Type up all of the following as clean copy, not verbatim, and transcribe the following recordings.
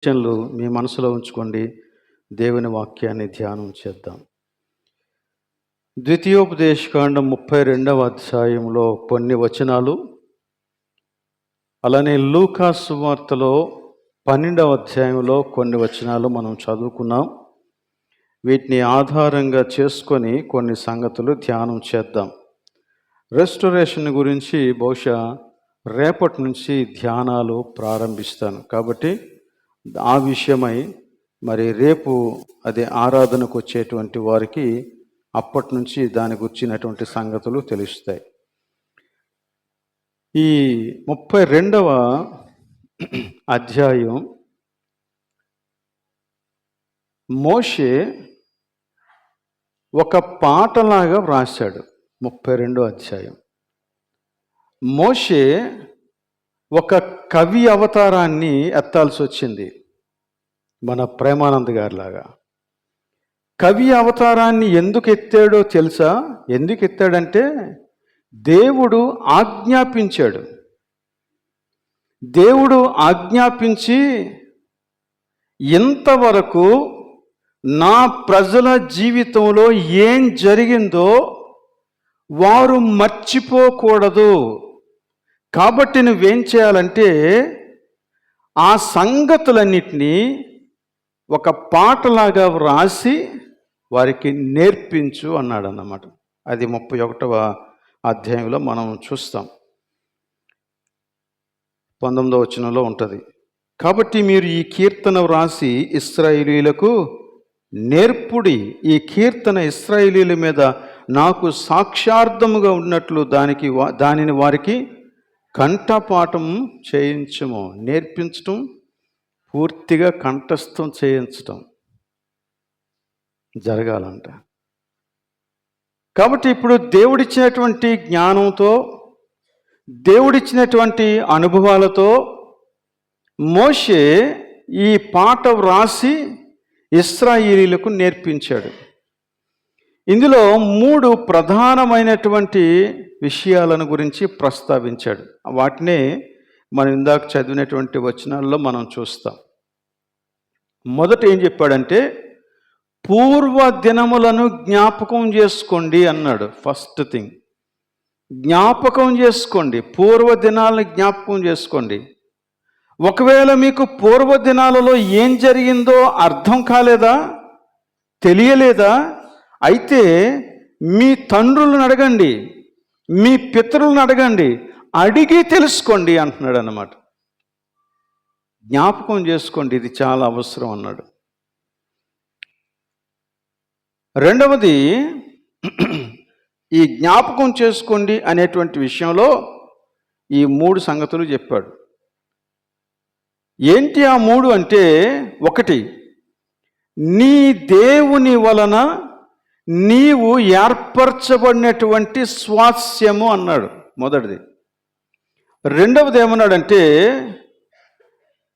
విషయాలు మీ మనసులో ఉంచుకోండి. దేవుని వాక్యాన్ని ధ్యానం చేద్దాం. ద్వితీయోపదేశకాండం 32వ అధ్యాయంలో కొన్ని వచనాలు, అలానే లూకా సువార్తలో 12వ అధ్యాయంలో కొన్ని వచనాలు మనం చదువుకున్నాం. వీటిని ఆధారంగా చేసుకొని కొన్ని సంగతులు ధ్యానం చేద్దాం. రెస్టరేషన్ గురించి బహుశా రేపటి నుంచి ధ్యానాలు ప్రారంభిస్తాను. కాబట్టి ఆ విషయమై మరి రేపు అది ఆరాధనకు వచ్చేటువంటి వారికి అప్పటి నుంచి దాని గురించినటువంటి సంగతులు తెలుస్తాయి. ఈ 32వ అధ్యాయం మోషే ఒక పాటలాగా వ్రాశాడు. 32వ అధ్యాయం మోషే ఒక కవి అవతారాన్ని ఎత్తాల్సి వచ్చింది. మన ప్రేమానంద్ గారిలాగా కవి అవతారాన్ని ఎందుకు ఎత్తాడో తెలుసా? ఎందుకు ఎత్తాడంటే దేవుడు ఆజ్ఞాపించాడు. దేవుడు ఆజ్ఞాపించి ఇంతవరకు నా ప్రజల జీవితంలో ఏం జరిగిందో వారు మర్చిపోకూడదు. కాబట్టి నువ్వేం చేయాలంటే ఆ సంగతులన్నిటినీ ఒక పాటలాగా వ్రాసి వారికి నేర్పించు అన్నాడు అన్నమాట. అది 31వ అధ్యాయంలో మనం చూస్తాం. 19వ వచనంలో ఉంటుంది. కాబట్టి మీరు ఈ కీర్తన వ్రాసి ఇశ్రాయేలీయులకు నేర్పుడి. ఈ కీర్తన ఇశ్రాయేలీయుల మీద నాకు సాక్షార్థముగా ఉన్నట్లు దానిని వారికి కంఠపాఠం చేయించము. నేర్పించటం, పూర్తిగా కంఠస్థం చేయించటం జరగాలంట. కాబట్టి ఇప్పుడు దేవుడిచ్చినటువంటి జ్ఞానంతో, దేవుడిచ్చినటువంటి అనుభవాలతో మోషే ఈ పాట వ్రాసి ఇశ్రాయేలీయులకు నేర్పించాడు. ఇందులో 3 ప్రధానమైనటువంటి విషయాలను గురించి ప్రస్తావించాడు. వాటినే మనం ఇందాక చదివినటువంటి వచనాల్లో మనం చూస్తాం. మొదట ఏం చెప్పాడంటే పూర్వ దినములను జ్ఞాపకం చేసుకోండి అన్నాడు. ఫస్ట్ థింగ్, జ్ఞాపకం చేసుకోండి. పూర్వ దినాలను జ్ఞాపకం చేసుకోండి. ఒకవేళ మీకు పూర్వ దినాలలో ఏం జరిగిందో అర్థం కాలేదా, తెలియలేదా, అయితే మీ తండ్రులను అడగండి, మీ పితరులను అడగండి, అడిగి తెలుసుకోండి అంటున్నాడు అన్నమాట. జ్ఞాపకం చేసుకోండి, ఇది చాలా అవసరం అన్నాడు. రెండవది, ఈ జ్ఞాపకం చేసుకోండి అనేటువంటి విషయంలో ఈ 3 సంగతులు చెప్పాడు. ఏంటి ఆ 3 అంటే, 1, నీ దేవుని వలన నీవు ఏర్పరచబడినటువంటి స్వాస్యము అన్నాడు మొదటిది. రెండవది ఏమన్నాడంటే,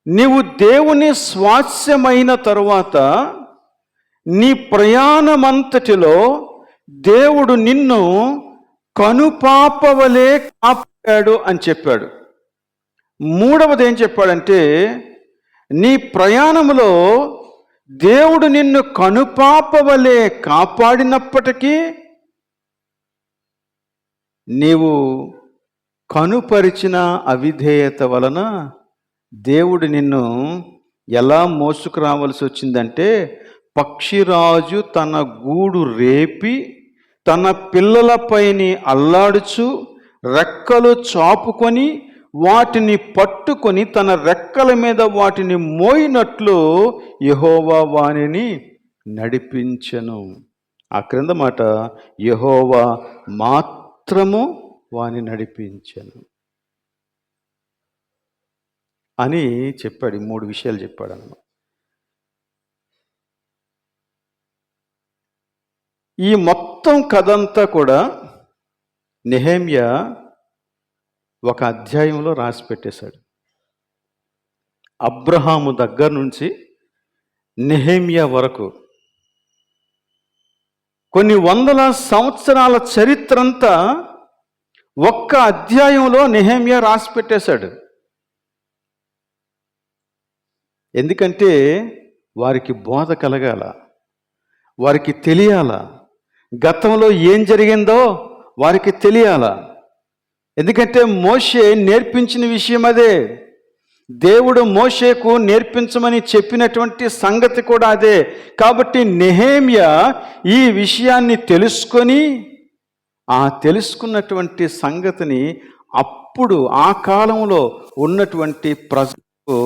నీవు దేవుని స్వాస్యమైన తరువాత నీ ప్రయాణమంతటిలో దేవుడు నిన్ను కనుపాపవలే కాపాడాడు అని చెప్పాడు. మూడవది ఏం చెప్పాడంటే, నీ ప్రయాణములో దేవుడు నిన్ను కనుపాపవలే కాపాడినప్పటికీ నీవు కనుపరిచిన అవిధేయత వలన దేవుడు నిన్ను ఎలా మోసుకురావాల్సి వచ్చిందంటే, పక్షిరాజు తన గూడు రేపి తన పిల్లలపైని అల్లాడుచు రెక్కలు చాపుకొని వాటిని పట్టుకొని తన రెక్కల మీద వాటిని మోయినట్లు యెహోవా వానిని నడిపించెను. ఆ క్రింద మాట, యెహోవా మాత్రము వాని నడిపించెను అని చెప్పాడు. 3 విషయాలు చెప్పాడు అన్నమాట. ఈ మొత్తం కథంతా కూడా నెహెమ్యా ఒక అధ్యాయంలో రాసి పెట్టేశాడు. అబ్రహాము దగ్గర నుంచి నెహెమ్యా వరకు కొన్ని వందల సంవత్సరాల చరిత్ర అంతా ఒక్క అధ్యాయంలో నెహెమ్యా రాసి పెట్టేశాడు. ఎందుకంటే వారికి బోధ కలగాల, వారికి తెలియాల, గతంలో ఏం జరిగిందో వారికి తెలియాల. ఎందుకంటే మోషే నేర్పించిన విషయం అదే, దేవుడు మోషేకు నేర్పించమని చెప్పినటువంటి సంగతి కూడా అదే. కాబట్టి నెహెమ్యా ఈ విషయాన్ని తెలుసుకొని ఆ తెలుసుకున్నటువంటి సంగతిని అప్పుడు ఆ కాలంలో ఉన్నటువంటి ప్రజలకు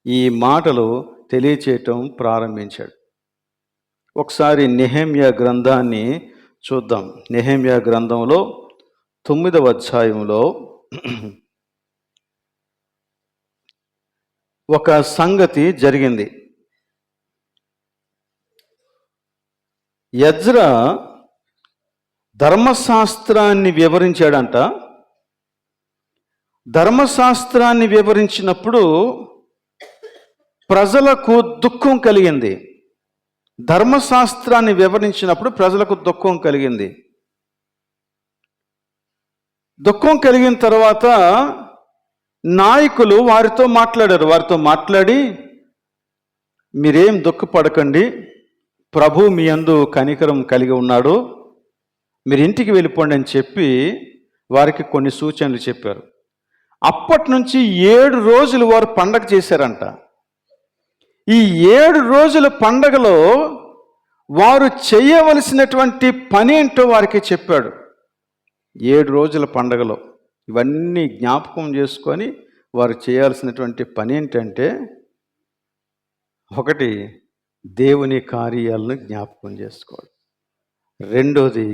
ఈ మాటలు తెలియచేయటం ప్రారంభించాడు. ఒకసారి నెహెమ్యా గ్రంథాన్ని చూద్దాం. నెహెమ్యా గ్రంథంలో 9వ అధ్యాయంలో ఒక సంగతి జరిగింది. ఎజ్రా ధర్మశాస్త్రాన్ని వివరించాడంట. ధర్మశాస్త్రాన్ని వివరించినప్పుడు ప్రజలకు దుఃఖం కలిగింది. ధర్మశాస్త్రాన్ని వివరించినప్పుడు ప్రజలకు దుఃఖం కలిగింది. దుఃఖం కలిగిన తర్వాత నాయకులు వారితో మాట్లాడారు. వారితో మాట్లాడి, మీరేం దుఃఖపడకండి, ప్రభు మీ యందు కనికరం కలిగి ఉన్నాడు, మీరు ఇంటికి వెళ్ళిపోండి అని చెప్పి వారికి కొన్ని సూచనలు చెప్పారు. అప్పటి నుంచి 7 రోజులు వారు పండగ చేశారంట. ఈ 7 రోజుల పండగలో వారు చేయవలసినటువంటి పని ఏంటో వారికి చెప్పాడు. 7 రోజుల పండగలో ఇవన్నీ జ్ఞాపకం చేసుకొని వారు చేయాల్సినటువంటి పని ఏంటంటే, 1 దేవుని కార్యాలను జ్ఞాపకం చేసుకోవాలి. 2ది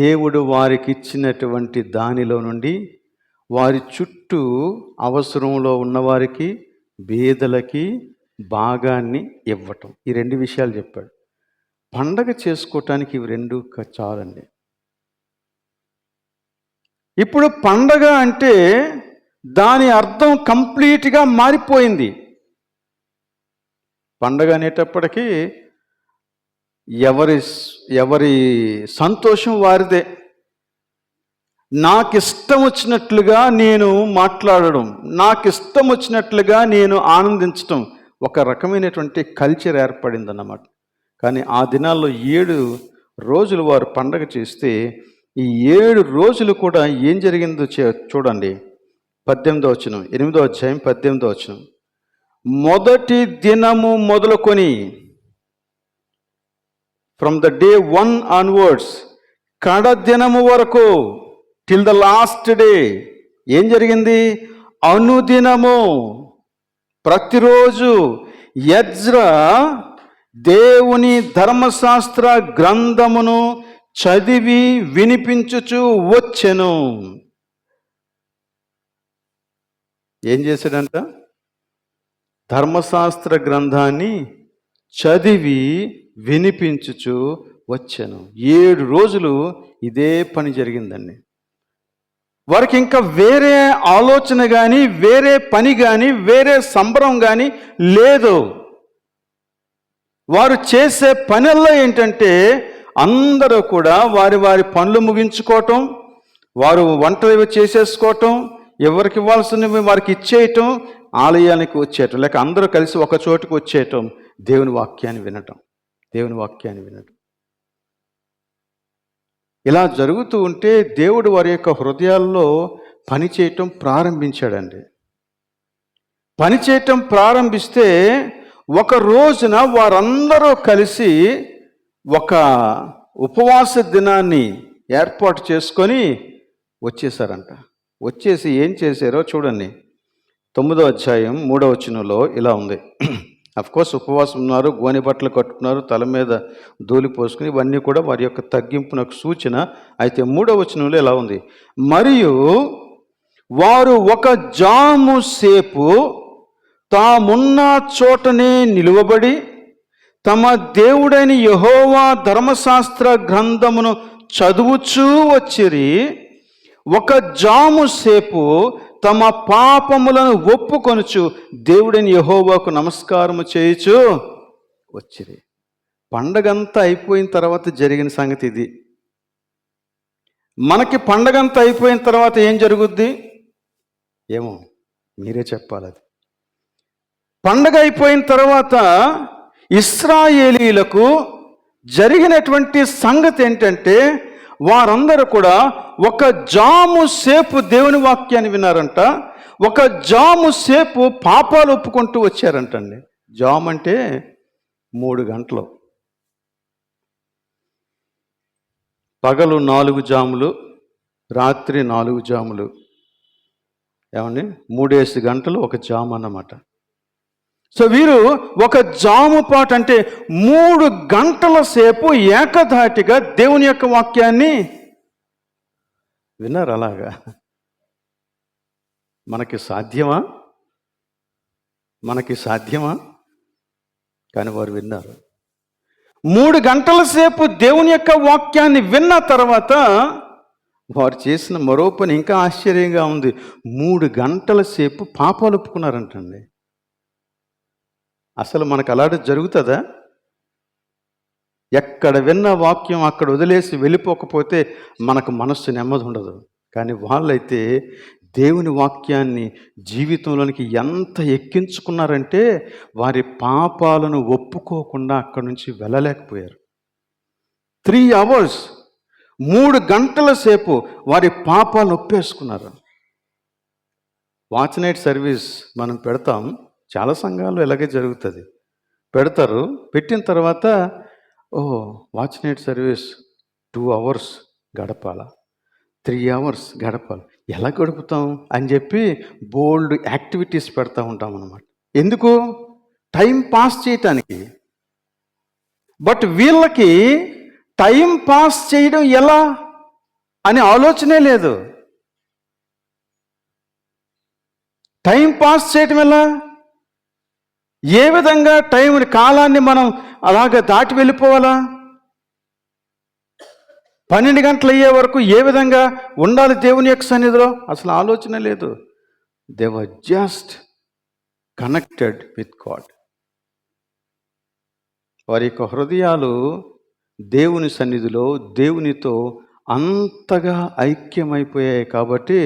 దేవుడు వారికి ఇచ్చినటువంటి దానిలో నుండి వారి చుట్టూ అవసరంలో ఉన్నవారికి, బీదలకి భాగాన్ని ఇవ్వటం. ఈ 2 విషయాలు చెప్పాడు. పండగ చేసుకోవటానికి ఇవి 2 చాలండి. ఇప్పుడు పండగ అంటే దాని అర్థం కంప్లీట్గా మారిపోయింది. పండగ అనేటప్పటికీ ఎవరి సంతోషం వారిదే. నాకు ఇష్టం వచ్చినట్లుగా నేను మాట్లాడడం, నాకు ఇష్టం వచ్చినట్లుగా నేను ఆనందించటం, ఒక రకమైనటువంటి కల్చర్ ఏర్పడిందన్నమాట. కానీ ఆ దినాల్లో 7 రోజులు వారు పండగ చేస్తే ఈ 7 రోజులు కూడా ఏం జరిగిందో చూడండి. 18వ వచనం, 8వ అధ్యాయం 18వ వచనం. మొదటి దినము మొదలుకొని, ఫ్రమ్ ద డే 1 ఆన్వర్డ్స్, కడ దినము వరకు, టిల్ ద లాస్ట్ డే ఏం జరిగింది? అనుదినము, ప్రతిరోజు ఎజ్రా దేవుని ధర్మశాస్త్ర గ్రంథమును చదివి వినిపించుచు వచ్చెను. ఏం చేశాడంట? ధర్మశాస్త్ర గ్రంథాన్ని చదివి వినిపించుచు వచ్చెను. 7 రోజులు ఇదే పని జరిగిందండి. వారికి ఇంకా వేరే ఆలోచన కానీ, వేరే పని కానీ, వేరే సంబరం కానీ లేదు. వారు చేసే పనుల్లో ఏంటంటే, అందరూ కూడా వారి వారి పనులు ముగించుకోవటం, వారు వంటలు చేసేసుకోవటం, ఎవరికి ఇవ్వాల్సినవి వారికి ఇచ్చేయటం, ఆలయానికి వచ్చేయటం, లేక అందరూ కలిసి ఒక చోటుకు వచ్చేయటం, దేవుని వాక్యాన్ని వినటం. ఇలా జరుగుతూ ఉంటే దేవుడు వారి యొక్క హృదయాల్లో పనిచేయటం ప్రారంభించాడండి. పనిచేయటం ప్రారంభిస్తే ఒక రోజున వారందరూ కలిసి ఒక ఉపవాస దినాన్ని ఏర్పాటు చేసుకొని వచ్చేసారంట. వచ్చేసి ఏం చేశారో చూడండి. 9వ అధ్యాయం 3వ వచనంలో ఇలా ఉంది. అఫ్కోర్స్ ఉపవాసం ఉన్నారు, గోనె బట్టలు కట్టుకున్నారు, తల మీద ధూళి పోసుకుని, ఇవన్నీ కూడా వారి యొక్క తగ్గింపునకు సూచన. అయితే 3వ వచనంలో ఇలా ఉంది. మరియు వారు ఒక జాము సేపు తామున్న చోటనే నిలువబడి తమ దేవుడైన యెహోవా ధర్మశాస్త్ర గ్రంథమును చదువుచూ వచ్చిరి. ఒక జాము సేపు తమ పాపములను ఒప్పుకొనుచు దేవుడైన యెహోవాకు నమస్కారము చేయుచు వచ్చిరి. పండగంతా అయిపోయిన తర్వాత జరిగిన సంగతి ఇది. మనకి పండగంతా అయిపోయిన తర్వాత ఏం జరుగుద్ది ఏమో మీరే చెప్పాలి. అది పండగ అయిపోయిన తర్వాత ఇశ్రాయేలీలకు జరిగినటువంటి సంగతి ఏంటంటే, వారందరూ కూడా ఒక జాము సేపు దేవుని వాక్యాన్ని విన్నారంట. ఒక జాము సేపు పాపాలు ఒప్పుకుంటూ వచ్చారంటండి. జాము అంటే 3 గంటలు. పగలు 4 జాములు, రాత్రి 4 జాములు. ఏమండి, 3 గంటలు ఒక జాము అన్నమాట. సో వీరు ఒక జాము పాటు అంటే 3 గంటల సేపు ఏకధాటిగా దేవుని యొక్క వాక్యాన్ని విన్నారు. అలాగా మనకి సాధ్యమా? కానీ వారు విన్నారు. 3 గంటల సేపు దేవుని యొక్క వాక్యాన్ని విన్న తర్వాత వారు చేసిన మరో పని ఇంకా ఆశ్చర్యంగా ఉంది. 3 గంటల సేపు పాపాలు ఒప్పుకున్నారంటండి. అసలు మనకు అలాంటి జరుగుతుందా? ఎక్కడ విన్న వాక్యం అక్కడ వదిలేసి వెళ్ళిపోకపోతే మనకు మనస్సు నెమ్మది ఉండదు. కానీ వాళ్ళైతే దేవుని వాక్యాన్ని జీవితంలోనికి ఎంత ఎక్కించుకున్నారంటే వారి పాపాలను ఒప్పుకోకుండా అక్కడి నుంచి వెళ్ళలేకపోయారు. 3 hours, 3 గంటల సేపు వారి పాపాలను ఒప్పేసుకున్నారు. వాచ్ నైట్ సర్వీస్ మనం పెడతాం. చాలా సంఘాలు ఇలాగే జరుగుతుంది. పెడతారు, పెట్టిన తర్వాత watch night service 2 hours గడపాలా, 3 hours గడపాలి, ఎలా గడుపుతాం అని చెప్పి బోల్డ్ యాక్టివిటీస్ పెడతా ఉంటాం అన్నమాట. ఎందుకు? టైం పాస్ చేయటానికి. బట్ వీళ్ళకి టైం పాస్ చేయడం ఎలా అని ఆలోచనే లేదు. టైం పాస్ చేయడం ఎలా? ఏ విధంగా కాలాన్ని మనం అలాగ దాటి వెళ్ళిపోవాలా? 12 గంటలు అయ్యే వరకు ఏ విధంగా ఉండాలి దేవుని యొక్క సన్నిధిలో? అసలు ఆలోచన లేదు. They were just connected with God. వారి యొక్క హృదయాలు దేవుని సన్నిధిలో దేవునితో అంతగా ఐక్యమైపోయాయి. కాబట్టి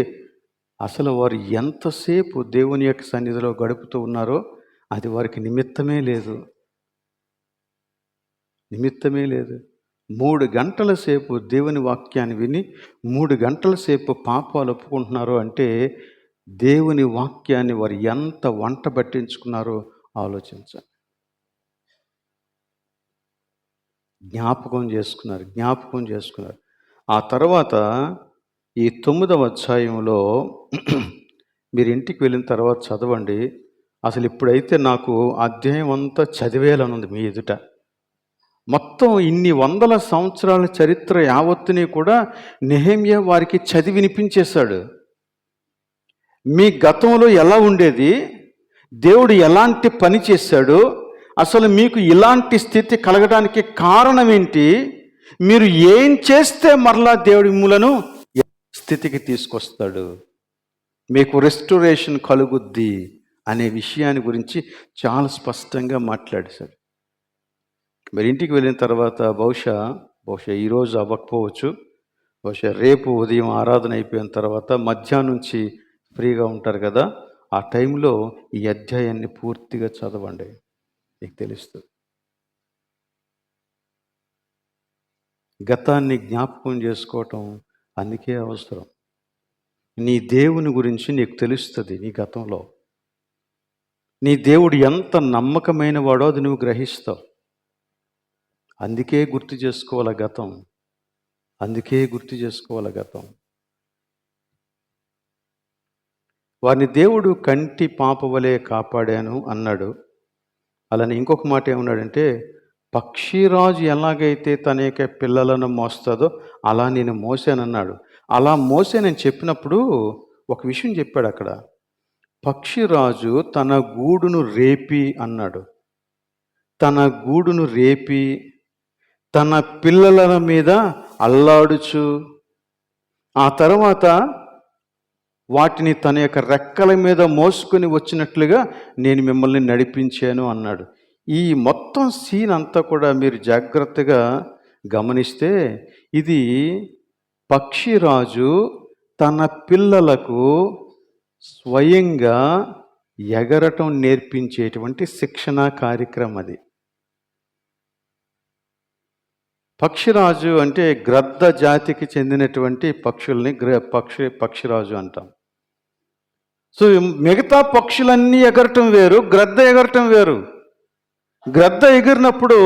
అసలు వారు ఎంతసేపు దేవుని యొక్క సన్నిధిలో గడుపుతూ ఉన్నారో అది వారికి నిమిత్తమే లేదు. 3 గంటల సేపు దేవుని వాక్యాన్ని విని 3 గంటల సేపు పాపాలు ఒప్పుకుంటున్నారు అంటే దేవుని వాక్యాన్ని వారు ఎంత వంట పట్టించుకున్నారో ఆలోచించాలి. జ్ఞాపకం చేసుకున్నారు. ఆ తర్వాత ఈ 9వ అధ్యాయంలో మీరు ఇంటికి వెళ్ళిన తర్వాత చదవండి. అసలు ఇప్పుడైతే నాకు అధ్యాయం అంతా చదివేయాలనుంది మీ ఎదుట. మొత్తం ఇన్ని 100 సంవత్సరాల చరిత్ర యావత్తుని కూడా నెహెమ్యా వారికి చదివి వినిపించేశాడు. మీ గతంలో ఎలా ఉండేది, దేవుడు ఎలాంటి పని చేశాడు, అసలు మీకు ఇలాంటి స్థితి కలగడానికి కారణం ఏంటి, మీరు ఏం చేస్తే మరలా దేవుడి మూలను స్థితికి తీసుకొస్తాడు, మీకు రెస్టోరేషన్ కలుగుద్ది అనే విషయాన్ని గురించి చాలా స్పష్టంగా మాట్లాడేశాడు. మరి ఇంటికి వెళ్ళిన తర్వాత బహుశా ఈరోజు అవ్వకపోవచ్చు, బహుశా రేపు ఉదయం ఆరాధన అయిపోయిన తర్వాత మధ్యాహ్నం నుంచి ఫ్రీగా ఉంటారు కదా, ఆ టైంలో ఈ అధ్యాయాన్ని పూర్తిగా చదవండి, మీకు తెలుస్తుంది. గతాన్ని జ్ఞాపకం చేసుకోవటం అందుకే అవసరం. నీ దేవుని గురించి నీకు తెలుస్తుంది. నీ గతంలో నీ దేవుడు ఎంత నమ్మకమైన వాడో అది నువ్వు గ్రహిస్తావు. అందుకే గుర్తు చేసుకోవాలి గతం. వారిని దేవుడు కంటి పాపవలే కాపాడాను అన్నాడు. అలానే ఇంకొక మాట ఏమన్నాడంటే, పక్షిరాజు ఎలాగైతే తన యొక్క పిల్లలను మోస్తుందో అలా నేను మోసానన్నాడు. అలా మోసానని చెప్పినప్పుడు ఒక విషయం చెప్పాడు అక్కడ. పక్షిరాజు తన గూడును రేపి అన్నాడు. తన గూడును రేపి తన పిల్లల మీద అల్లాడుచు ఆ తర్వాత వాటిని తన యొక్క రెక్కల మీద మోసుకొని వచ్చినట్లుగా నేను మిమ్మల్ని నడిపించాను అన్నాడు. ఈ మొత్తం సీన్ అంతా కూడా మీరు జాగ్రత్తగా గమనిస్తే ఇది పక్షిరాజు తన పిల్లలకు స్వయంగా ఎగరటం నేర్పించేటువంటి శిక్షణా కార్యక్రమం అది. పక్షిరాజు అంటే గ్రద్ద జాతికి చెందినటువంటి పక్షుల్ని పక్షిరాజు అంటాం. సో మిగతా పక్షులన్నీ ఎగరటం వేరు, గ్రద్ద ఎగరటం వేరు. గ్రద్ద ఎగిరినప్పుడు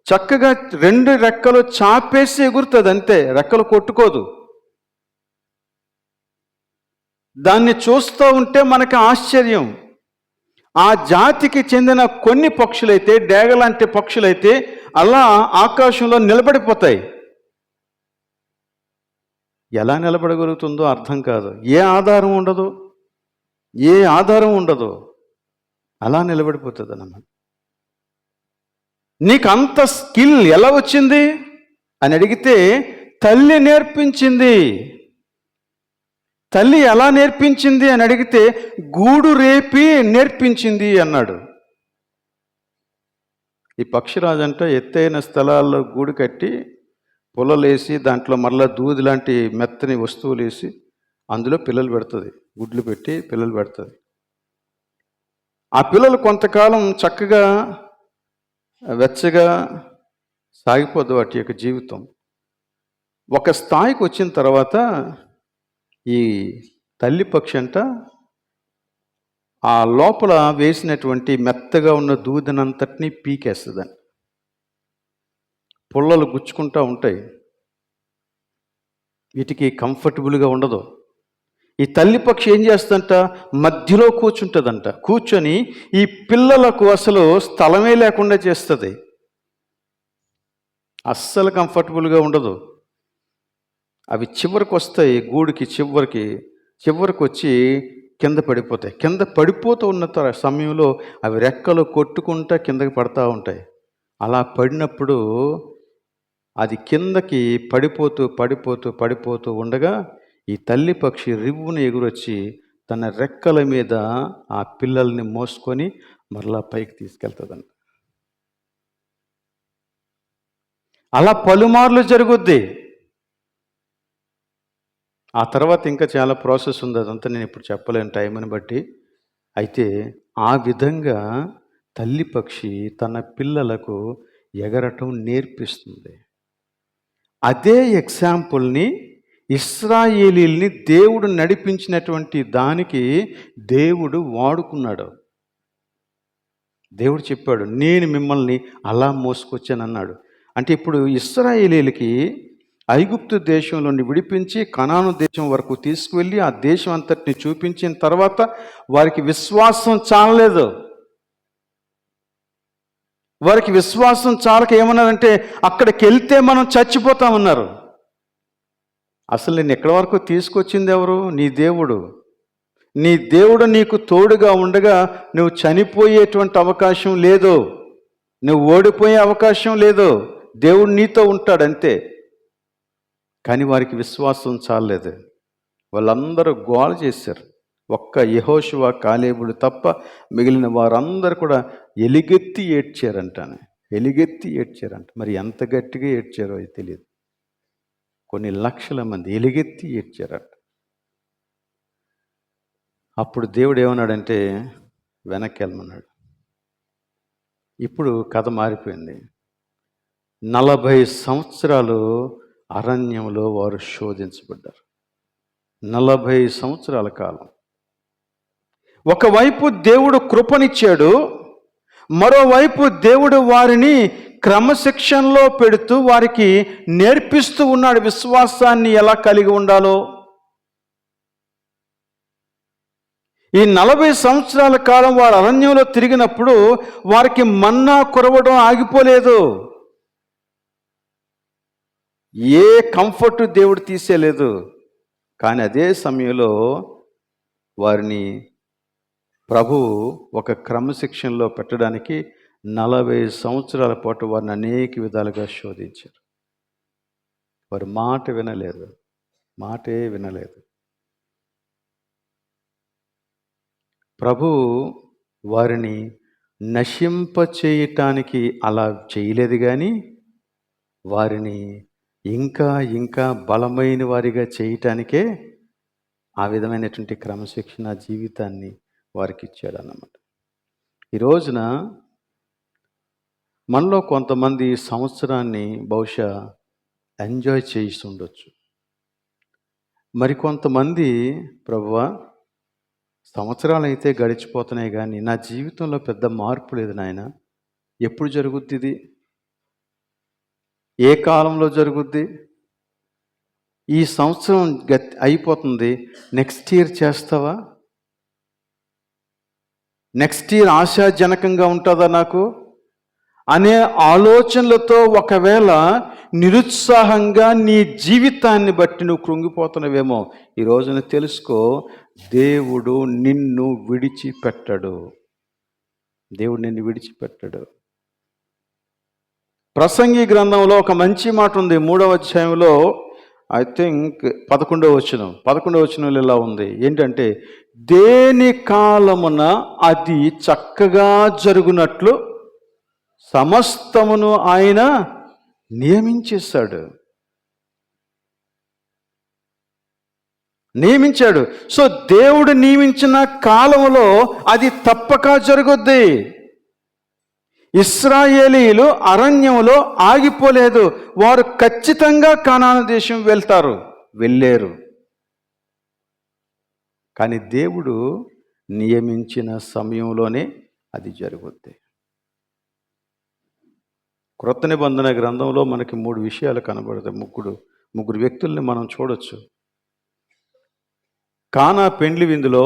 చక్కగా 2 రెక్కలు చాపేసి ఎగురుతుంది అంతే, రెక్కలు కొట్టుకోదు. దాన్ని చూస్తూ ఉంటే మనకి ఆశ్చర్యం. ఆ జాతికి చెందిన కొన్ని పక్షులైతే, డేగలాంటి పక్షులైతే అలా ఆకాశంలో నిలబడిపోతాయి. ఎలా నిలబడగలుగుతుందో అర్థం కాదు. ఏ ఆధారం ఉండదు, అలా నిలబడిపోతుంది అన్నమాట. నీకు అంత స్కిల్ ఎలా వచ్చింది అని అడిగితే తల్లి నేర్పించింది. తల్లి ఎలా నేర్పించింది అని అడిగితే గూడు రేపి నేర్పించింది అన్నాడు. ఈ పక్షిరాజు అంటే ఎత్తైన స్థలాల్లో గూడు కట్టి పొలలేసి దాంట్లో మరలా దూది లాంటి మెత్తని వస్తువులు వేసి అందులో పిల్లలు పెడుతుంది, గుడ్లు పెట్టి పిల్లలు పెడుతుంది. ఆ పిల్లలు కొంతకాలం చక్కగా వెచ్చగా సాగిపోదు వాటి యొక్క జీవితం. ఒక స్థాయికి వచ్చిన తర్వాత ఈ తల్లి పక్షి అంట ఆ లోపల వేసినటువంటి మెత్తగా ఉన్న దూదనంతటినీ పీకేస్తుందని. పుల్లలు గుచ్చుకుంటూ ఉంటాయి, వీటికి కంఫర్టబుల్గా ఉండదు. ఈ తల్లి పక్షి ఏం చేస్తుందంట, మధ్యలో కూర్చుంటుందంట. కూర్చొని ఈ పిల్లలకు అసలు స్థలమే లేకుండా చేస్తుంది. అస్సలు కంఫర్టబుల్గా ఉండదు. అవి చివరికి వస్తాయి, గూడుకి చివరికి వచ్చి కింద పడిపోతాయి. కింద పడిపోతూ ఉన్న సమయంలో అవి రెక్కలు కొట్టుకుంటా కిందకి పడతా ఉంటాయి. అలా పడినప్పుడు అది కిందకి పడిపోతూ ఉండగా ఈ తల్లి పక్షి రివ్వును ఎగురొచ్చి తన రెక్కల మీద ఆ పిల్లల్ని మోసుకొని మరలా పైకి తీసుకెళ్తుందంట. అలా పలుమార్లు జరుగుద్ది. ఆ తర్వాత ఇంకా చాలా ప్రాసెస్ ఉంది, అదంతా నేను ఇప్పుడు చెప్పలేను టైంని బట్టి. అయితే ఆ విధంగా తల్లి పక్షి తన పిల్లలకు ఎగరటం నేర్పిస్తుంది. అదే ఎగ్జాంపుల్ని ఇశ్రాయేలీల్ని దేవుడు నడిపించినటువంటి దానికి దేవుడు వాడుకున్నాడు. దేవుడు చెప్పాడు, నేను మిమ్మల్ని అలా మోసుకొచ్చానన్నాడు. అంటే ఇప్పుడు ఇశ్రాయేలీలకి ఐగుప్తు దేశం నుండి విడిపించి కనాను దేశం వరకు తీసుకువెళ్ళి ఆ దేశం అంతటిని చూపించిన తర్వాత వారికి విశ్వాసం చాలలేదు. వారికి విశ్వాసం చాలక ఏమన్నారంటే అక్కడికి వెళ్తే మనం చచ్చిపోతామన్నారు. అసలు నేను ఎక్కడి వరకు తీసుకొచ్చింది ఎవరు? నీ దేవుడు. నీ దేవుడు నీకు తోడుగా ఉండగా నువ్వు చనిపోయేటువంటి అవకాశం లేదు, నువ్వు ఓడిపోయే అవకాశం లేదు. దేవుడు నీతో ఉంటాడంతే. కానీ వారికి విశ్వాసం చాలలేదు. వాళ్ళందరూ గోల చేశారు. ఒక్క యెహోషువ కాలేబుడు తప్ప మిగిలిన వారందరూ కూడా ఎలుగెత్తి ఏడ్చారంట. మరి ఎంత గట్టిగా ఏడ్చారో అది తెలియదు. కొన్ని లక్షల మంది ఎలుగెత్తి ఏడ్చారట. అప్పుడు దేవుడు ఏమన్నాడంటే వెనక్కి వెళ్ళమన్నాడు. ఇప్పుడు కథ మారిపోయింది. 40 సంవత్సరాలు అరణ్యంలో వారు శోధించబడ్డారు. 40 సంవత్సరాల కాలం. ఒకవైపు దేవుడు కృపనిచ్చాడు, మరోవైపు దేవుడు వారిని క్రమశిక్షణలో పెడుతూ వారికి నేర్పిస్తూ ఉన్నాడు విశ్వాసాన్ని ఎలా కలిగి ఉండాలో. ఈ 40 సంవత్సరాల కాలం వారు అరణ్యంలో తిరిగినప్పుడు వారికి మన్నా కురవడం ఆగిపోలేదు. ఏ కంఫర్ట్ దేవుడు తీసేయలేదు. కానీ అదే సమయంలో వారిని ప్రభువు ఒక క్రమశిక్షణలో పెట్టడానికి 40 సంవత్సరాల పాటు వారిని అనేక విధాలుగా శోధించారు. వారి మాటే వినలేదు. ప్రభువు వారిని నశింపచేయటానికి అలా చేయలేదు, కానీ వారిని ఇంకా బలమైన వారిగా చేయటానికే ఆ విధమైనటువంటి క్రమశిక్షణ జీవితాన్ని వారికి ఇచ్చాడు అన్నమాట. ఈ రోజున మనలో కొంతమంది సంవత్సరాన్ని బహుశా ఎంజాయ్ చేసి ఉండొచ్చు. మరికొంతమంది ప్రభువా సంవత్సరాలు అయితే గడిచిపోతున్నాయి కానీ నా జీవితంలో పెద్ద మార్పు లేదు నాయన, ఎప్పుడు జరుగుద్ది ఇది, ఏ కాలంలో జరుగుద్ది, ఈ సంవత్సరం అయిపోతుంది, నెక్స్ట్ ఇయర్ చేస్తావా, నెక్స్ట్ ఇయర్ ఆశాజనకంగా ఉంటుందా నాకు అనే ఆలోచనలతో ఒకవేళ నిరుత్సాహంగా నీ జీవితాన్ని బట్టి నువ్వు కృంగిపోతున్నవేమో, ఈ రోజున తెలుసుకో, దేవుడు నిన్ను విడిచిపెట్టడు. దేవుడు నిన్ను విడిచిపెట్టడు. ప్రసంగి గ్రంథంలో ఒక మంచి మాట ఉంది, 3వ అధ్యాయంలో ఐ థింక్ 11వ వచనంలో ఇలా ఉంది, ఏంటంటే దేని కాలమున అది చక్కగా జరుగునట్లు సమస్తమును ఆయన నియమించాడు. సో దేవుడు నియమించిన కాలంలో అది తప్పక జరుగుద్ది. ఇశ్రాయేలీయులు అరణ్యంలో ఆగిపోలేదు, వారు ఖచ్చితంగా కానాను దేశం వెళ్ళారు. కానీ దేవుడు నియమించిన సమయంలోనే అది జరుగుద్ది. క్రొత్త నిబంధన గ్రంథంలో మనకి 3 విషయాలు కనబడతాయి. ముగ్గురు వ్యక్తుల్ని మనం చూడొచ్చు. కానా పెండ్లి విందులో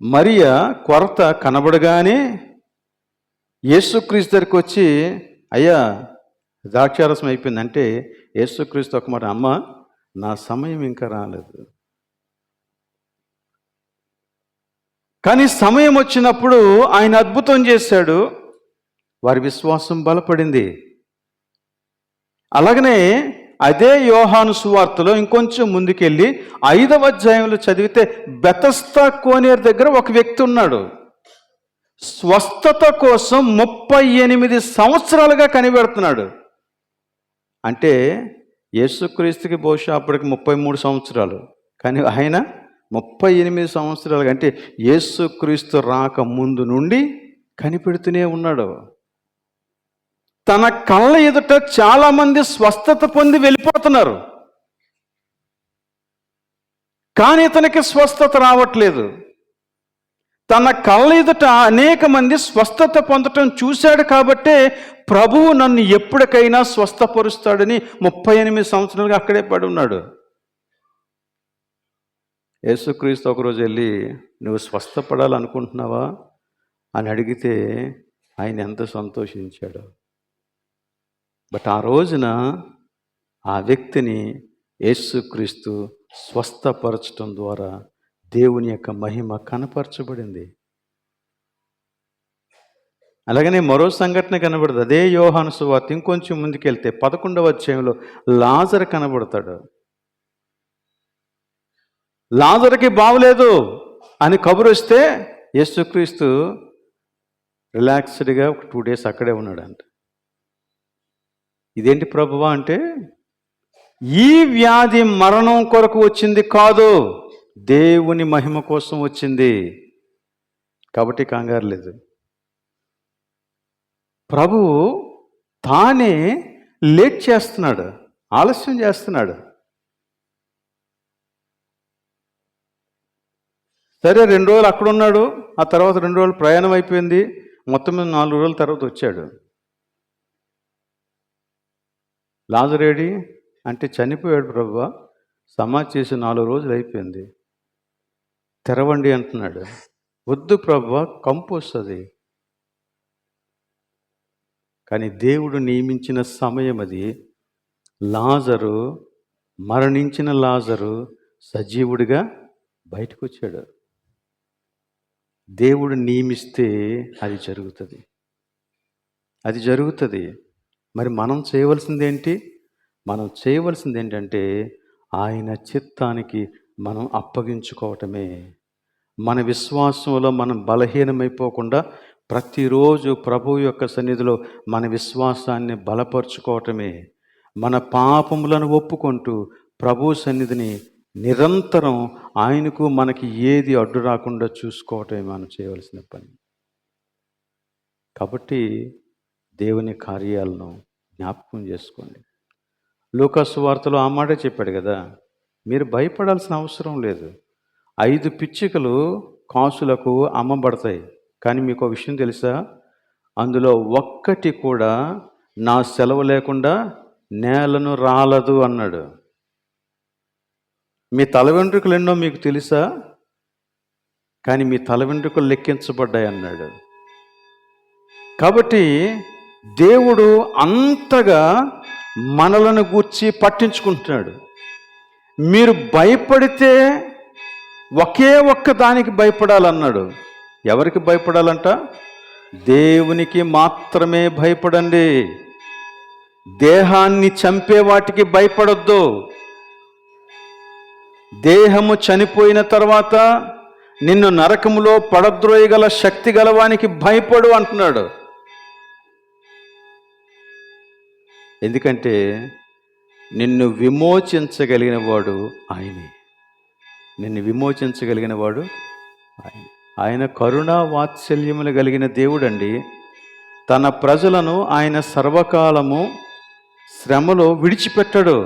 మరియ కొరత కనబడగానే యేసుక్రీస్తు దగ్గరికి వచ్చి, అయ్యా ద్రాక్షారసం అయిపోయిందంటే యేసుక్రీస్తు ఒక మాట, అమ్మ నా సమయం ఇంకా రాలేదు. కానీ సమయం వచ్చినప్పుడు ఆయన అద్భుతం చేశాడు, వారి విశ్వాసం బలపడింది. అలాగనే అదే యోహాను సువార్తలో ఇంకొంచెం ముందుకెళ్ళి 5వ అధ్యాయంలో చదివితే బెతస్తా కోనేరు దగ్గర ఒక వ్యక్తి ఉన్నాడు. స్వస్థత కోసం 38 సంవత్సరాలుగా కనిపెడుతున్నాడు. అంటే యేసుక్రీస్తుకి బహుశా అప్పటికి 33 సంవత్సరాలు, కానీ ఆయన 38 సంవత్సరాలుగా, అంటే యేసుక్రీస్తు రాక ముందు నుండి కనిపెడుతూనే ఉన్నాడు. తన కళ్ళ ఎదుట చాలామంది స్వస్థత పొంది వెళ్ళిపోతున్నారు, కానీ ఇతనికి స్వస్థత రావట్లేదు. తన కళ్ళ ఎదుట అనేక మంది స్వస్థత పొందటం చూశాడు కాబట్టే ప్రభువు నన్ను ఎప్పటికైనా స్వస్థపరుస్తాడని 38 సంవత్సరాలుగా అక్కడే పడి ఉన్నాడు. యేసుక్రీస్తు ఒకరోజు వెళ్ళి, నువ్వు స్వస్థపడాలనుకుంటున్నావా అని అడిగితే ఆయన ఎంత సంతోషించాడు. బట్ ఆ రోజున ఆ వ్యక్తిని యేసుక్రీస్తు స్వస్థపరచడం ద్వారా దేవుని యొక్క మహిమ కనపరచబడింది. అలాగనే మరో సంఘటన కనబడుతుంది, అదే యోహాను సువార్త ఇంకొంచెం ముందుకెళ్తే 11వ అధ్యాయంలో లాజరు కనబడతాడు. లాజరుకి బాగలేదు అని కబురు వస్తే యేసుక్రీస్తు రిలాక్స్డ్గా ఒక 2 days అక్కడే ఉన్నాడంట. ఇదేంటి ప్రభువా అంటే, ఈ వ్యాధి మరణం కొరకు వచ్చింది కాదు, దేవుని మహిమ కోసం వచ్చింది, కాబట్టి కంగారు లేదు. ప్రభువు తానే లేట్ చేస్తున్నాడు, ఆలస్యం చేస్తున్నాడు. సరే 2 రోజులు అక్కడ ఉన్నాడు, ఆ తర్వాత 2 రోజులు ప్రయాణం అయిపోయింది, మొత్తం 4 రోజుల తర్వాత వచ్చాడు. లాజరేడి అంటే చనిపోయాడు ప్రభువా, సమాధి చేసి 4 రోజులు అయిపోయింది, తెరవండి అంటున్నాడు. వద్దు ప్రభువా, కంపు వస్తుంది. కానీ దేవుడు నియమించిన సమయం అది. లాజరు, మరణించిన లాజరు సజీవుడిగా బయటకు వచ్చాడు. దేవుడు నియమిస్తే అది జరుగుతుంది. మరి మనం చేయవలసింది ఏంటంటే ఆయన చిత్తానికి మనం అప్పగించుకోవటమే. మన విశ్వాసంలో మనం బలహీనమైపోకుండా ప్రతిరోజు ప్రభువు యొక్క సన్నిధిలో మన విశ్వాసాన్ని బలపరుచుకోవటమే. మన పాపములను ఒప్పుకుంటూ ప్రభు సన్నిధిని నిరంతరం ఆయనకు మనకి ఏది అడ్డు రాకుండా చూసుకోవటమే మనం చేయవలసిన పని. కాబట్టి దేవుని కార్యాలను జ్ఞాపకం చేసుకోండి. లూకా సువార్తలో ఆ మాట చెప్పాడు కదా, మీరు భయపడాల్సిన అవసరం లేదు. 5 పిచ్చుకలు కాసులకు అమ్మబడతాయి, కానీ మీకు ఒక విషయం తెలుసా? అందులో ఒక్కటి కూడా నా సెలవు లేకుండా నేలను రాలదు అన్నాడు. మీ తల వెంట్రుకలు ఎన్నో మీకు తెలుసా? కానీ మీ తల వెంట్రుకలు లెక్కించబడ్డాయి అన్నాడు. కాబట్టి దేవుడు అంతగా మనలను గూర్చి పట్టించుకుంటున్నాడు. మీరు భయపడితే ఒకే ఒక్క దానికి భయపడాలన్నాడు. ఎవరికి భయపడాలంట? దేవునికి మాత్రమే భయపడండి. దేహాన్ని చంపే వాటికి భయపడొద్దు. దేహము చనిపోయిన తర్వాత నిన్ను నరకములో పడద్రోయగల శక్తి గలవానికి భయపడు అంటున్నాడు. ఎందుకంటే నిన్ను విమోచించగలిగిన వాడు ఆయనే. నిన్ను విమోచించగలిగిన వాడు ఆయన. ఆయన కరుణా వాత్సల్యములు కలిగిన దేవుడండి. తన ప్రజలను ఆయన సర్వకాలము శ్రమలో విడిచిపెట్టడు.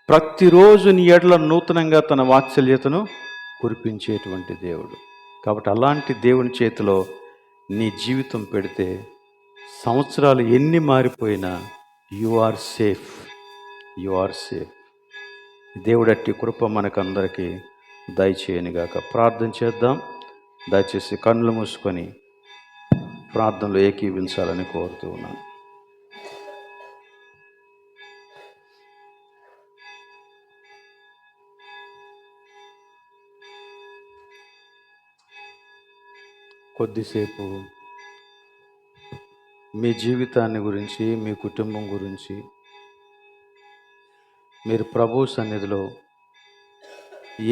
ప్రతిరోజు నీ ఎడల నూతనంగా తన వాత్సల్యతను కురిపించేటువంటి దేవుడు. కాబట్టి అలాంటి దేవుని చేతిలో నీ జీవితం పెడితే సంవత్సరాలు ఎన్ని మారిపోయినా you are safe. You are safe. దేవుడు అట్టి కృప మనకందరికీ దయచేయనుగాక. ప్రార్థన చేద్దాం. దయచేసి కన్నులు మూసుకొని ప్రార్థనలో ఏకీవించాలని కోరుతూ ఉన్నాను. కొద్దిసేపు మీ జీవితాన్ని గురించి, మీ కుటుంబం గురించి మీరు ప్రభు సన్నిధిలో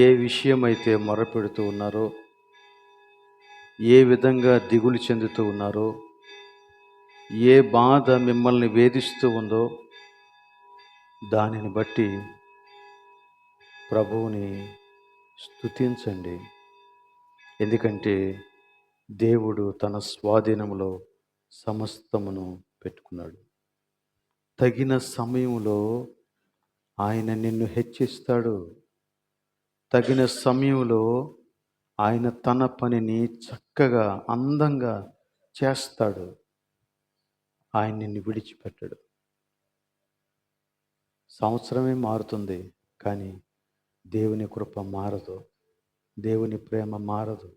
ఏ విషయమైతే మొరపెడుతూ ఉన్నారో, ఏ విధంగా దిగులు చెందుతూ ఉన్నారో, ఏ బాధ మిమ్మల్ని వేధిస్తూ ఉందో దానిని బట్టి ప్రభువుని స్తుతించండి. ఎందుకంటే దేవుడు తన స్వాధీనంలో సమస్తమును పెట్టుకున్నాడు. తగిన సమయంలో ఆయన నిన్ను హెచ్చిస్తాడు. తగిన సమయంలో ఆయన తన పనిని చక్కగా అందంగా చేస్తాడు. ఆయన నిన్ను విడిచిపెట్టడు. సంవత్సరమే మారుతుంది, కానీ దేవుని కృప మారదు. దేవుని ప్రేమ మారదు.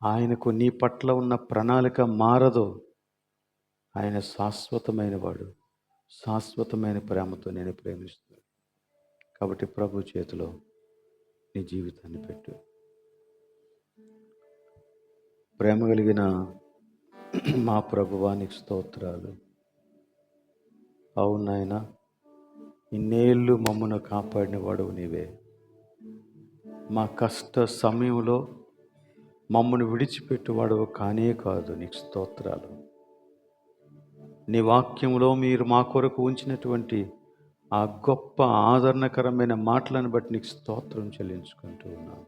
ఆయనకు నీ పట్ల ఉన్న ప్రణాళిక మారదు. ఆయన శాశ్వతమైన వాడు. శాశ్వతమైన ప్రేమతో నేను ప్రేమిస్తాను. కాబట్టి ప్రభు చేతిలో నీ జీవితాన్ని పెట్టు. ప్రేమ కలిగిన మా ప్రభువానికి స్తోత్రాలు. అవును నాయన, ఇన్నేళ్ళు మమ్మను కాపాడిన వాడవు నీవే. మా కష్ట సమయంలో మమ్మను విడిచిపెట్టువాడవు కానే కాదు. నీకు స్తోత్రాలు. నీ వాక్యంలో మీరు మా కొరకు ఉంచినటువంటి ఆ గొప్ప ఆదరణకరమైన మాటలను బట్టి నీకు స్తోత్రం చెల్లించుకుంటూ ఉన్నాను.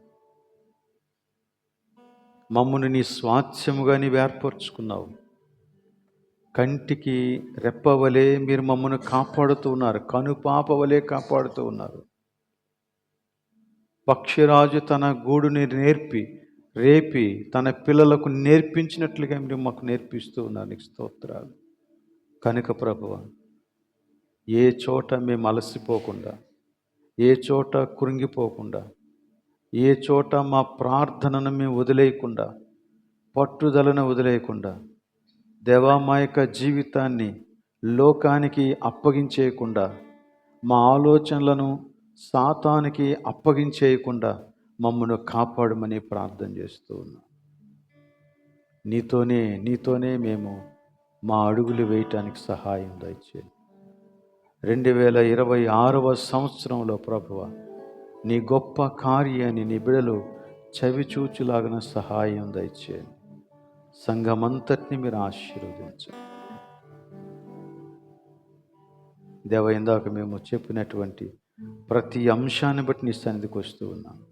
మమ్మను నీ స్వాస్థ్యముగా నీవు ఏర్పరచుకున్నావు. కంటికి రెప్పవలే మీరు మమ్మను కాపాడుతూ ఉన్నారు. కనుపాపవలే కాపాడుతూ ఉన్నారు. పక్షిరాజు తన గూడుని రేపి తన పిల్లలకు నేర్పించినట్లుగా మీరు మాకు నేర్పిస్తూ ఉన్నారు. నీకు స్తోత్రాలు. కనుక ప్రభువా, ఏ చోట మేము అలసిపోకుండా, ఏ చోట కృంగిపోకుండా, ఏ చోట మా ప్రార్థనను మేము వదిలేయకుండా, పట్టుదలను వదిలేయకుండా, దేవా మా యొక్క జీవితాన్ని లోకానికి అప్పగించేయకుండా, మా ఆలోచనలను సాతానికి అప్పగించేయకుండా మమ్మను కాపాడమని ప్రార్థన చేస్తూ ఉన్నాం. నీతోనే మేము మా అడుగులు వేయటానికి సహాయం దయచేయండి. 2026వ సంవత్సరంలో ప్రభువా, నీ గొప్ప కార్యాన్ని నీ బిడలు చవిచూచులాగిన సహాయం దయచేయండి. సంఘమంతటిని మీరు ఆశీర్వదించండి. దేవ, ఇందాక మేము చెప్పినటువంటి ప్రతి అంశాన్ని బట్టి నీ సన్నిధికి వస్తూ ఉన్నాం.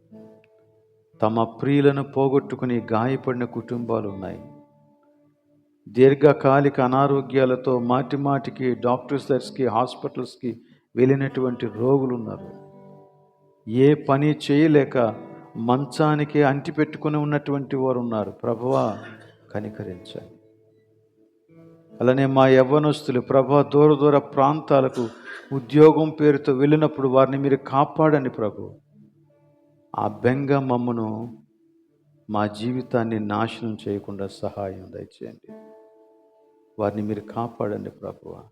తమ ప్రియులను పోగొట్టుకుని గాయపడిన కుటుంబాలు ఉన్నాయి. దీర్ఘకాలిక అనారోగ్యాలతో మాటిమాటికి డాక్టర్స్ దగ్గరికి, హాస్పిటల్స్కి వెళ్ళినటువంటి రోగులు ఉన్నారు. ఏ పని చేయలేక మంచానికి అంటిపెట్టుకుని ఉన్నటువంటి వారు ఉన్నారు. ప్రభువా కనికరించండి. అలానే మా యవ్వనస్తులు ప్రభువా దూర దూర ప్రాంతాలకు ఉద్యోగం పేరుతో వెళ్ళినప్పుడు వారిని మీరు కాపాడండి ప్రభు. ఆ బెంగ మమ్మను, మా జీవితాన్ని నాశనం చేయకుండా సహాయం దయచేయండి. వారిని మీరు కాపాడండి ప్రభువా.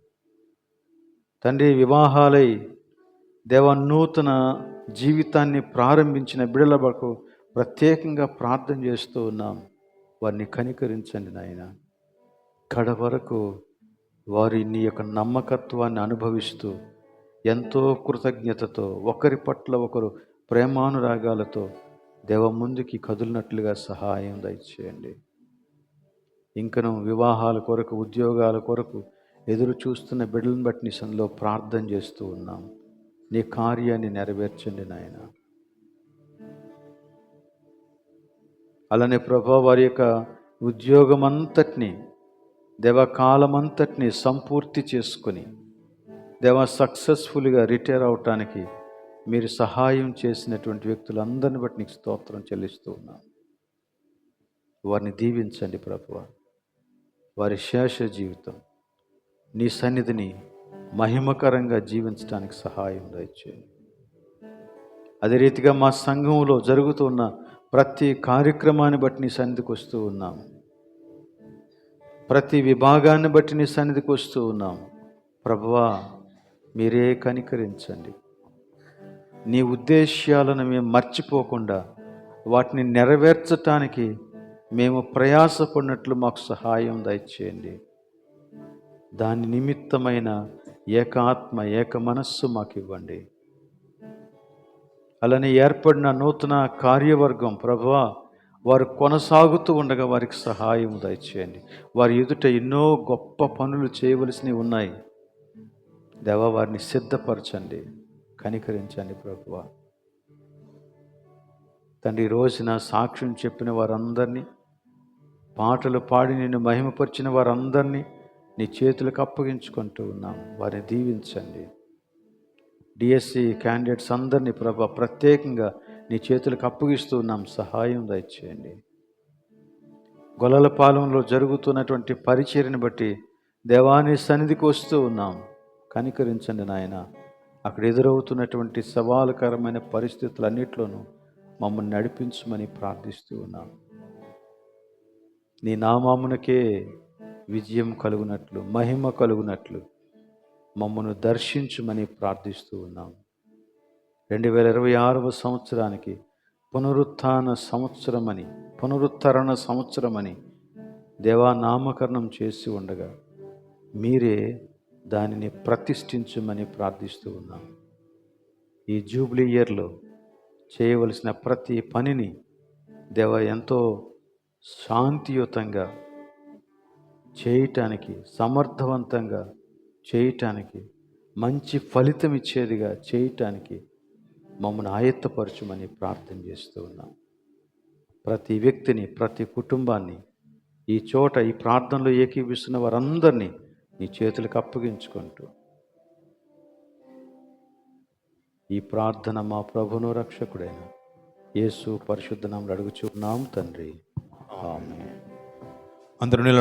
తండ్రి, వివాహాలై నూతన జీవితాన్ని ప్రారంభించిన బిడ్డల వరకు ప్రత్యేకంగా ప్రార్థన చేస్తూ ఉన్నాం. వారిని కనికరించండి నాయన. కడ వరకు వారి నీ యొక్క నమ్మకత్వాన్ని అనుభవిస్తూ ఎంతో కృతజ్ఞతతో ఒకరి పట్ల ఒకరు ప్రేమానురాగాలతో ముందుకి కదులినట్లుగా సహాయం దయచేయండి. ఇంకను వివాహాల కొరకు, ఉద్యోగాల కొరకు ఎదురు చూస్తున్న బిడ్డలను బట్టి నీ సన్నిధిలో ప్రార్థన చేస్తూ ఉన్నాం. నీ కార్యాన్ని నెరవేర్చండి నాయన. అలానే ప్రభా వారి యొక్క ఉద్యోగమంతటిని కాలమంతటిని సంపూర్తి చేసుకొని సక్సెస్ఫుల్గా రిటైర్ అవటానికి మీరు సహాయం చేసినటువంటి వ్యక్తులందరిని బట్టి నీకు స్తోత్రం చెల్లిస్తూ ఉన్నాం. వారిని దీవించండి ప్రభువా. వారి శేష జీవితం నీ సన్నిధిని మహిమకరంగా జీవించడానికి సహాయం దయచేయండి. అదే రీతిగా మా సంఘంలో జరుగుతున్న ప్రతి కార్యక్రమాన్ని బట్టి నీ సన్నిధికి వస్తూ ఉన్నాం. ప్రతి విభాగాన్ని బట్టి నీ సన్నిధికి వస్తూ ఉన్నాం. ప్రభువా మీరే కనికరించండి. నీ ఉద్దేశ్యాలను మేము మర్చిపోకుండా వాటిని నెరవేర్చటానికి మేము ప్రయాసపడినట్లు మాకు సహాయం దయచేయండి. దాని నిమిత్తమైన ఏకాత్మ, ఏక మనస్సు మాకు ఇవ్వండి. అలానే ఏర్పడిన నూతన కార్యవర్గం ప్రభువా వారు కొనసాగుతూ ఉండగా వారికి సహాయం దయచేయండి. వారి ఎదుట ఎన్నో గొప్ప పనులు చేయవలసినవి ఉన్నాయి. వారిని సిద్ధపరచండి, కనికరించండి ప్రభువా. తండ్రి, రోజున సాక్ష్యం చెప్పిన వారందరినీ, పాటలు పాడి నిన్ను మహిమపరిచిన వారందరినీ నీ చేతులకు అప్పగించుకుంటూ ఉన్నాం. వారిని దీవించండి. డిఎస్సి క్యాండిడేట్స్ అందరినీ ప్రభా ప్రత్యేకంగా నీ చేతులకు అప్పగిస్తూ ఉన్నాం. సహాయం దయచేయండి. గొల్లలపాలెంలో జరుగుతున్నటువంటి పరిచర్యను బట్టి దేవాని సన్నిధికి వస్తూ ఉన్నాం. కనికరించండి నాయన. అక్కడ ఎదురవుతున్నటువంటి సవాలుకరమైన పరిస్థితులన్నిట్లోనూ మమ్మల్ని నడిపించమని ప్రార్థిస్తూ ఉన్నాం. నీ నామమునకే విజయం కలుగునట్లు, మహిమ కలుగునట్లు మమ్మను దర్శించుమని ప్రార్థిస్తూ ఉన్నాం. 2026వ సంవత్సరానికి పునరుద్ధరణ సంవత్సరమని నామకరణం చేసి ఉండగా మీరే దానిని ప్రతిష్ఠించమని ప్రార్థిస్తూ ఉన్నాం. ఈ జూబ్లీ ఇయర్లో చేయవలసిన ప్రతి పనిని ఎంతో శాంతియుతంగా చేయటానికి, సమర్థవంతంగా చేయటానికి, మంచి ఫలితం ఇచ్చేదిగా చేయటానికి మమ్మల్ని ఆయత్తపరచుమని ప్రార్థన చేస్తూ ఉన్నాం. ప్రతి వ్యక్తిని, ప్రతి కుటుంబాన్ని, ఈ చోట ఈ ప్రార్థనలో ఏకీవిస్తున్న వారందరినీ నీ చేతులకు అప్పగించుకుంటూ ఈ ప్రార్థన మా ప్రభువును రక్షకుడైన యేసు పరిశుద్ధ నామములో అడుగుచున్నాం తండ్రి. ఆమేన్. అందరూ